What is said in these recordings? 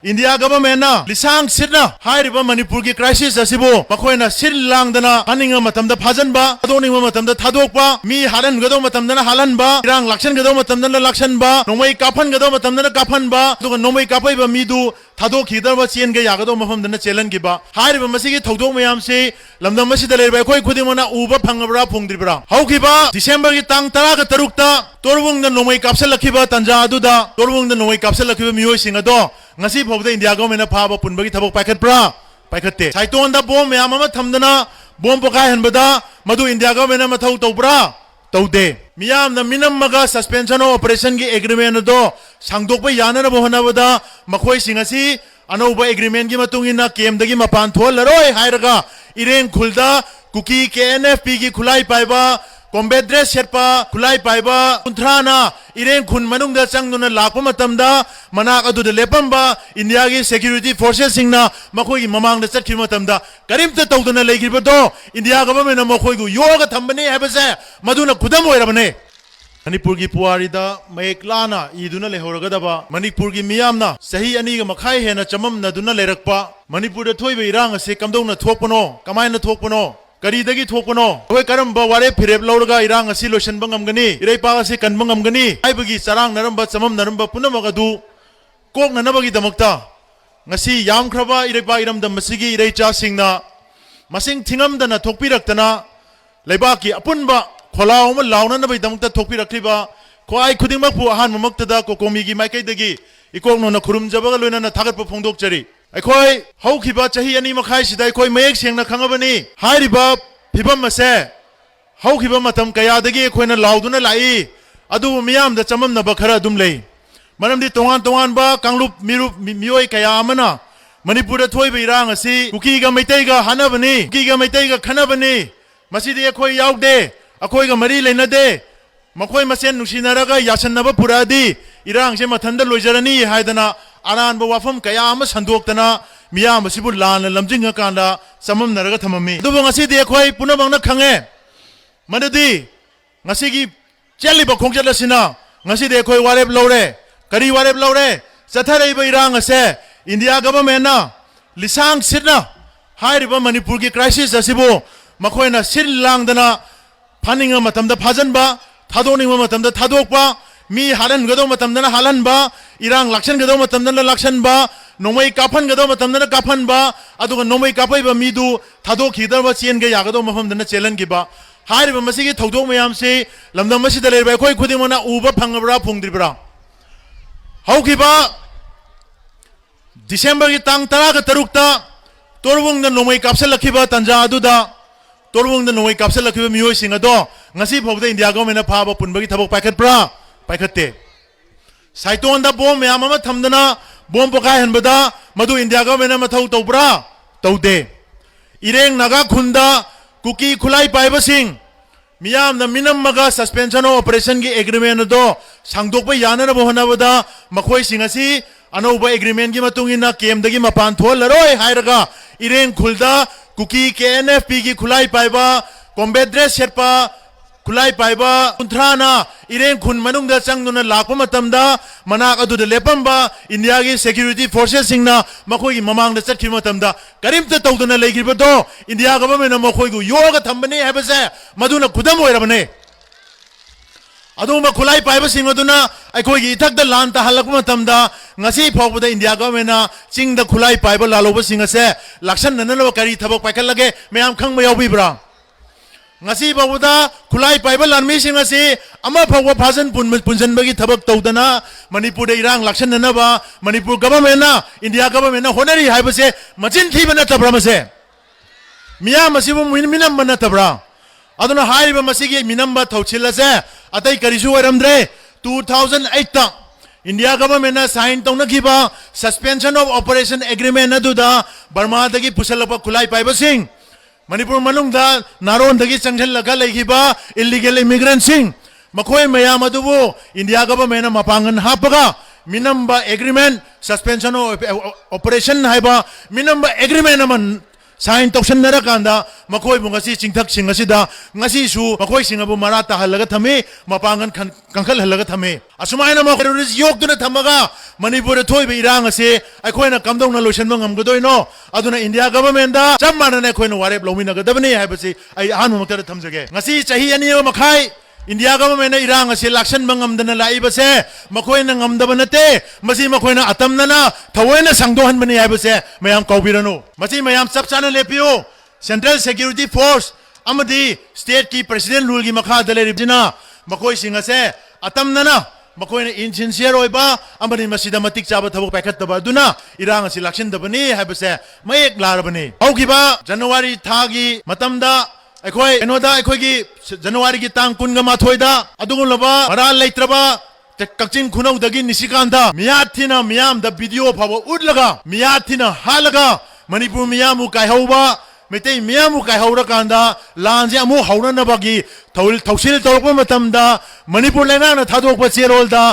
India government na lisang sirna hairiba Manipur ki crisis asibo makoina sir langdana haninga matamda phajanba adoninga matamda thadokpa mi halan gado matamda halanba irang lakshan gado matamda lakshanba nomai kaphan gado matamda kaphanba duga nomai kapaiba midu thadok khidarba chen ga yagado mafamdana chelan giba hairiba masigi thodok mayam se lamdam masida lerba khoi khudimona uba phangabra phongdribra haukiba December ki tang 13 ta torbungda nomai kapsal lakhiba tanja aduda torbungda nomai kapsal lakhiba miyoi singado ngasi phobda India government phaba punbagi thabok paikhatpra paikhatte saitonda bom mayam ama thamdana bom pokai hanbada madu India government mathau tawbra tawde miyamna minammaga suspension of operation gi agreement do sangdokpa yanana bohanabada makhoi singasi anauba agreement gi matungina kem dagi mapan tholaroi hairaga ireng khulda kuki KNFP gi khulai paiba combat dress sherpa khulai paiba kuntrana ireng khun manungda changduna lakpa matamda manak aduda lepamba India gi security forces singna makhoi gi mamangda chatkhi matamda karimta tawduna leigribato India government makhoi gu yoga thambani habase maduna khudam oirabane Manipur ki puarida maeklana iduna lehoragadaba Manipur ki miyamna sahi ani ga makhai hena chamamna duna lerakpa Manipur da thoiba irang ase kamdongna thokpano kamaina thokpano Karidagi thokpano hoi karamba ware phirep lawraga irang asi lotion bangamgani iraipa ase kanbangamgani aibagi charang naramba chamam naramba punamaga du kok nanabagi damakta ngasi yamkhraba iraipa iramdam masigi iraicha singna masing thingamdana thokpiraktana leibaki apunba kholau ma launa na bai damta thokpirakliba khoi khudingmak pu ahan mamaktada kokomi gi maikai dagi ikokno na khurum jabaga loina na thagat pa phongdok chari akhoi haukiba chahi ani makhai sidai khoi mayek sengna khangabani hairiba phibam ase haukiba matam kaya dagi khoina lauduna lai adu miyam da chamam na bakhara dum lei manamdi tongan tongan ba kanglup mirup miyoi kaya amana Manipur da thoi bai rang asi kuki ga maitai ga hanabani kuki ga maitai ga khanabani masidi khoi yaudde akhoi ga mari leinade makhoi masen nungsinaraga yasanaba puradi irang se mathanda loijarani haidana aran ba wafam kaya ama sandoktana miyam asibu lan lamjinga kanda samam naraga thamami dubu ngasi de khoi punamangna khange madadi ngasi gi cheliba khongjalasina ngasi de khoi warep lore kari warep lore satharai ba irang ase India government na lisang sirna hairiba Manipur ki crisis asibu makhoina sir langdana Paninga matamda phajanba thadoninga matamda thadokpa mi halan gado matamda halanba irang lakshan gado matamda lakshanba nomai kaphan gado matamda kaphanba aduga nomai kapaiba midu thadok khidarba chen ga yagado mafamdana chelan giba hairiba masigi thodok mayam se lamdam masida lerba khoi khudimona uba phangabra phongdribra haukiba December ki tang 13 ta torbungda nomai kapsal lakhiba tanja aduda torbungda nomai kapsal lakhiba miyoi singado ngasi phobda India government phaba punbagi thabok paikhatpra paikhatte saitonda bom mayam ama thamdana bom pokai hanbada madu India government mathau tawbra tawde ireng naga khunda kuki khulai paiba sing miyam na minammaga suspension of operation gi agreement do sangdokpa yanana bohanabada makhoi singasi anauba agreement gi matungina kem dagi mapan tholaroi hairaga ireng khulda kuki KNFP gi khulai paiba combat dress sherpa khulai paiba kuntrana ireng khun manungda changduna lakpa matamda manak aduda lepamba India gi security forces singna makhoi gi mamangda chatkhi matamda karimta tawduna leigribato India government makhoi gu yoga thambani habase maduna khudam oirabane aduma khulai paiba singaduna akhoi gi ithakda lan ta halakpa matamda ngasi phobda India government chingda khulai paiba laloba singase lakshan nanalo kari thabok paikhalage mayam khangma yaubibra ngasi phobda khulai paiba lanmi singase ama phobwa phajan punjan bagi thabak tawdana Manipur da irang lakshan nanaba Manipur government na India government na honari haibase machin thibana tabra mase miyam asibu minam bana tabra aduna haiba masigi minamba thauchilase atai karisu waramdre 2008 ta India government na sign tawna kiba suspension of operation agreement aduda Burma dagi pusalapa khulai paiba sing Manipur manungda naron dagi changjal laga leigiba illegal immigrant sing makhoi mayam adubu India government na mapangan hapaga minamba agreement suspension of operation haiba minamba agreement man sign तौसन्नर कांदा मखोय बुंगसी चिंथक सिंगसिदा ngasi su मखोय सिंगबु मरा ताहलगा थमे मपांगन कंखल हलगा थमे असुमायना मखोरिस योगदुना थमगा मणिपुर थोइबे इरांग असे अखोयना कमदौना लोइसनबा ngamगदोइनो अदुना India government दा चममानने अखोयना वारेप लौमिनगदबनी हाइबसि आई आहानुमक्तदा थमजगे ngasi chahi ani मखाय इंडिया गवर्नमेंट इरांग असे लाक्सन बंगमदना लाइबसे मखोयना ngamदब नते मसी मखोयना अतमनना थवयना संगदोहनबनी हाइबसे मयाम कौबिरनो मसी मयाम सबचाना लेपियो सेंट्रल सिक्योरिटी फोर्स अमदी स्टेट की प्रेसिडेंट रूल की मखा दलेरिबजिना मखोय सिंगसे अतमनना मखोयना इनसिंसियर ओइबा अमदी मसीदा मतिक चाबा थबक पैखतबा दुना इरांग असे लाक्सिनदबनी हाइबसे मयेक लारबनी हौगिबा जनवरी थागी मतमदा अखोय एनोदा अखोयगी जनवरी की तांग कुनगा माथोयदा अदुगुलबा मरा लेत्रबा कक्चिंग खुनौदगी निशिकांदा मियाथिना मियाम द वीडियो फाबो उडलगा मियाथिना हालगा मणिपुर मियामु कायहौबा मेते मियामु कायहौरकांदा लांजे अमु हौरनबगी थौसिल तौरपा मतमदा मणिपुर लेंगाना थादोकपा चेरोलदा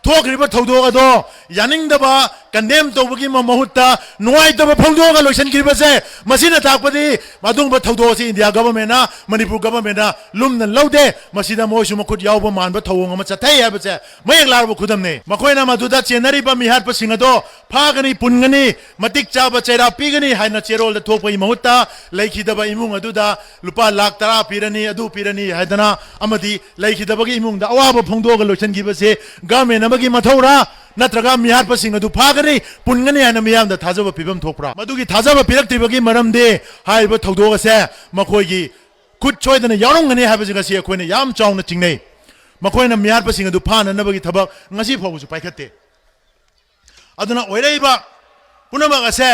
थोक्रिबा थौदोगदो यानिंगदबा कंडेम तौबगी महुत्ता नुवाइतबा फौदोगा लोइसनक्रिबसे मसिना ताकपदि मादुंगबा थौदोसी इंडिया गवर्नमेंटना मणिपुर गवर्नमेंटना लुमना लौदे मसिदा मोइसु मखुत यावबा मानबा थौंग अमा चथै हाबसे मयेक लारबा खुदमने मखोयना मदुदा चेनरिबा मिहारपा सिंगदो फागनी पुनगनी मतिक चाबा चेरा पिगनी हाइना चेरोलदा थोकपई महुत्ता लैखिदबा इमुंग अदुदा लुपा लाख 10 पिरनी अदु पिरनी हाइदना अमदि लैखिदबगी इमुंगदा अवाबा फौदोगा लोइसनगिबसे गवर्नमेंट अमगी मथौरा नत्रगा मिहारपा सिंग अदु फागनी पुनगनी हाइना मियामदा थाजबा पिबम थोकप्रा मदुगी थाजबा पिरक्तिबगी मरमदे हाइबा थौदोगसे मखोयगी खुद छोयदना यावरंगनी हाइबजिगसी अखोयना याम चावना चिंगनै मखोयना मिहारपा सिंग अदु फाननबगी थबक ngasi फावबुसु पाइखते अदुना ओइरैबा पुनमक असे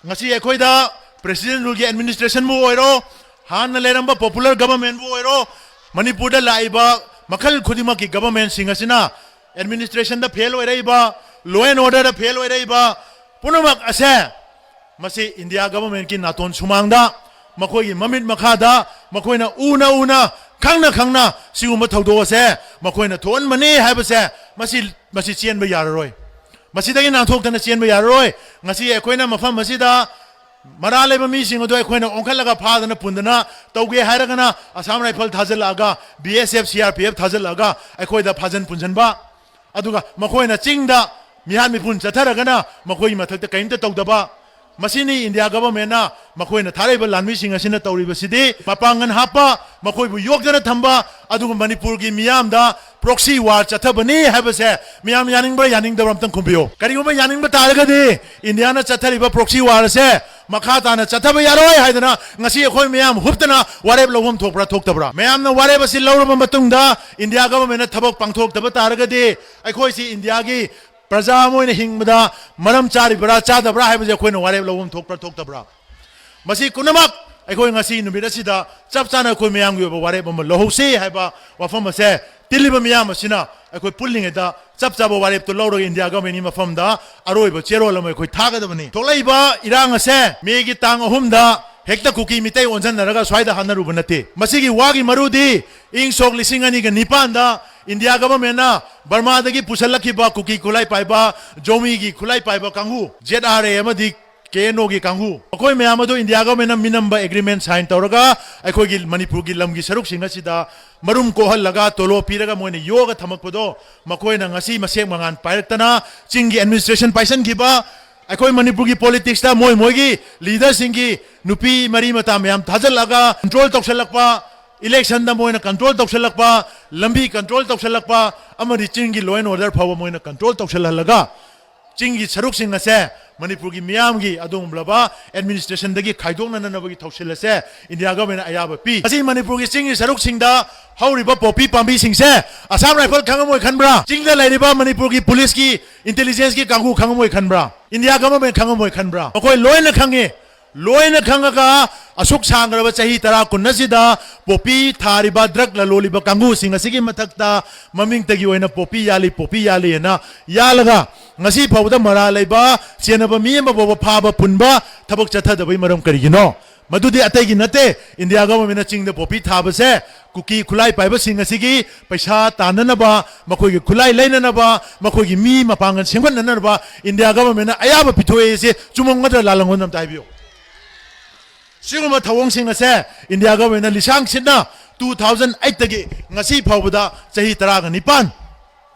ngasi अखोयदा प्रेसिडेंट रूल की एडमिनिस्ट्रेशन बु ओइरो हान लेरंबा पॉपुलर गवर्नमेंट बु ओइरो मणिपुर लाइबा मखल खुदिमक की गवर्नमेंट सिंगसिना एडमिनिस्ट्रेशन द फेल ओइरैबा लॉ एंड ऑर्डर द फेल ओइरैबा पुनमक असे मसी इंडिया गवर्नमेंट की नातोन सुमांगदा मखोई ममित मखादा मखोइना उना खंगना सिगुम थौदोसे मखोइना थोन मने हाइबसे मसी चेनबा याररोय मसीदगी नाथोक्तना चेनबा याररोय ngasi अखोइना मफम मसीदा मरा लेबा मीसिंग अदो अखोइना ओंखलगा फादना पुंदना तौगे हायरगना असम राइफल थाजलगा बीएसएफ सीआरपीएफ थाजलगा अखोइदा फाजन पुंजनबा अदुगा मखोइना चिंगदा मिहान मिपुन चथरगना मखोइ मथकता कइंता तौदबा मसीनी इंडिया गवर्नमेंटना मखोइना थारेबा लानमिसिंग असिना तौरिबसिदि मपांगन हापा मखोइबु योगदना थंबा अदुगा मणिपुर की मियामदा प्रॉक्सी वार चथबनी हाबसे मियाम यानिंगबा यानिंगदबा अमतंग खुंबियो करिगुबा यानिंगबा तारगदि इंडियाना चथरिबा प्रॉक्सी वार से मखा ताना चथबा यारोय हाइदना ngasi अखोइ मियाम हुप्तना वारेब लवम थोकब्रा थोकतब्रा मियामना वारेब असि लौरबा मतुंगदा इंडिया गवर्नमेंटना थबक पांगथोकतबा तारगदि अखोइसि इंडिया की प्रजा मोइना हिंगबदा मरम चारिबरा चादबरा हाइबजे अखोइना वारेब लवम थोकब्रा थोकतब्रा मसी कुनमक अखोइ ngasi नुबिदा सिदा चप चाना अखोइ मियाम गी वारेब अम लहोसे हाइबा वफम असे तिलिबा मियाम असिना अखोइ पुल्लिंगेदा चप चाबो वारेब तो लौरग इंडिया गवर्नमेंट मफमदा अरोइबा चेरोल अम अखोइ थागदबनी थोलैबा इरांग असे मेगी तांग अहुमदा हेक्ता कुकी मितै ओनजनरगा स्वाइदा हानरुब नते मसिगी वागी मरुदी इंग सोक लिसिंग अनिगा निपानदा इंडिया गवर्नमेंटना बर्मादगी पुसलखिबा कुकी खुलाई पाइबा जोमीगी खुलाई पाइबा कांगू जेडआरए अमदी केनो की कांगू अखोइ मयामदो इंडिया गवर्नमेंटना मिनंबा एग्रीमेंट साइन तौरगा अखोइगी मणिपुर की लमगी सरुक सिंगसिदा मरुम कोहलगा तोलो पीरगा मोइने योगा थमकपदो मखोइना ngasi मसेक मंगान पाइरक्तना चिंगी एडमिनिस्ट्रेशन पाइसन खिबा अखोइ मणिपुर की पॉलिटिक्स ता मोइगी लीडर सिंगी नुपी मरी मता मयाम थाजलगा कंट्रोल तौसलकपा इलेक्शन दा मोइना कंट्रोल तौसलकपा लंबी कंट्रोल तौसलकपा अमरि चिंगी लॉ एंड ऑर्डर फाव मोइना कंट्रोल तौसलहलगा चिंगी सरुक सिंग असे मणिपुर की मियाम की अदोंब्लबा एडमिनिस्ट्रेशन दगी खाइदोंननबगी थौसिलसे इंडिया गवर्नमेंट अयाबा पी असि मणिपुर की चिंगी सरुक सिंगदा हौरिबा पॉपी पांबी सिंगसे असम राइफल खंगमोय खनब्रा चिंगदा लैरिबा मणिपुर की पुलिस की इंटेलिजेंस की कांगू खंगमोय खनब्रा इंडिया गवर्नमेंट खंगमोय खनब्रा अखोय लोयना खंगे लोयना खंगगा असुक सांगरबा चाही तरा कुन्नसिदा पोपी थारिबा ड्रग ललोलिबा कांगू सिंग असिगी मथक्ता ममिंग तगी ओइना पोपी याली ना यालगा ngasi phawda mara laiba chenaba mi ma boba phaba punba thabak chathadabai maram karigino madudi atagi nate india government na chingda popi thabase kuki khulai paiba sing asigi paisa tananaba makoi gi khulai lainanaba makoi gi mi mapangan sengwan nanaba india government na ayaba pithoe se chumongda lalangon nam taibio सिगुम थवोंसिंग असे India government लिसांग सिना 2008 तगी ngasi फावबदा चाही 19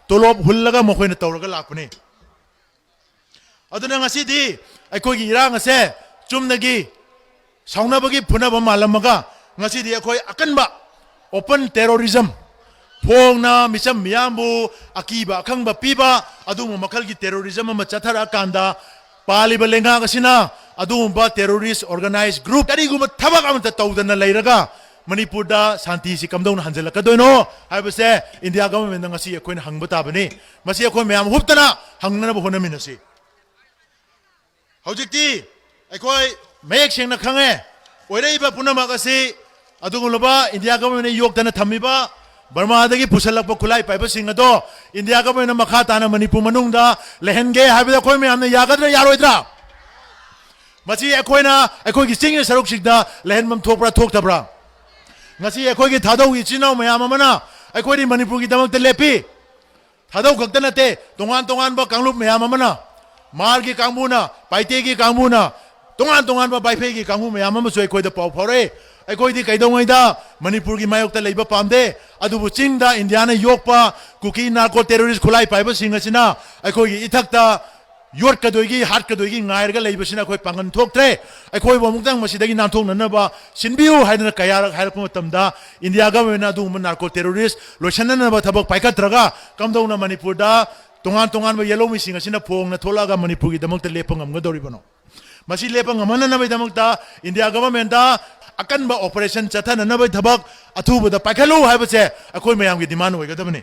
तोलोब हुल्लगा मखोइना तौरगा लापने अदुना ngasi दी अखोगी इरांग असे चुमनगी साउनाबगी फुनाबा मालमगा ngasi दी अखोई अकनबा open terrorism फोंगना मिसम मियामबु अकीबा अखंगबा पीबा अदुम मखलगी terrorism म चथरा कांदा पालिबा लेंगा गसिना अदुम terrorist organise group करीगुम थबक अमत तौदना लेरगा मणिपुर शांति से कमदौन हंजलकदोनो हाइबसे India government ngasi अखोइन हंगब ताबने मसी अखोइ मयाम हुबतना हंगनब होनमिनसी हौजिकती अखोइ मयक सेंगना खंगे ओइरैबा पुनमक असि अदुगुलबा इंडिया गवर्नमेंट योगदना थमिबा बर्मादगी पुसलक खुलाई पाइबा सिंग अदो इंडिया गवर्नमेंट मखा ताना मणिपुर मनुंगदा लेहनगे हाइबदा अखोइ मयामना यागद्रा यारोइद्रा मसी अखोइना अखोइगी सिंग सरुक सिगदा लेहनमम थोकब्रा थोकतब्रा ngasi akhoi gi thadau gi chinau mayam amana akhoi ri manipur gi damak te lepi thadau khakta nate tongan ba kanglup mayam amana mar gi kangmuna paite gi kangmuna tongan ba baife gi kangmu mayam am soi khoi da pau phore akhoi di kaidong ngai da manipur gi mayok ta leiba pamde adubu ching da india na yokpa kuki narco terrorist khulai paiba singasina akhoi gi ithakta योर कदोगी हाट कदोगी ngairga leibasina khoi pangan thoktre akhoi bomungtang masidagi nanthok nanaba sinbiu haidana kayar hairapma matamda india government adu narco terrorist loishanana ba thabak paikatraga kamdona manipur da tongan ba yellow missing asina phongna tholaga manipur gi damakta lepang amgadoribano masi lepang amana na ba damakta india government da akan ba operation chathana na ba thabak athuba da paikhalu haibase akhoi mayam gi demand oigadabani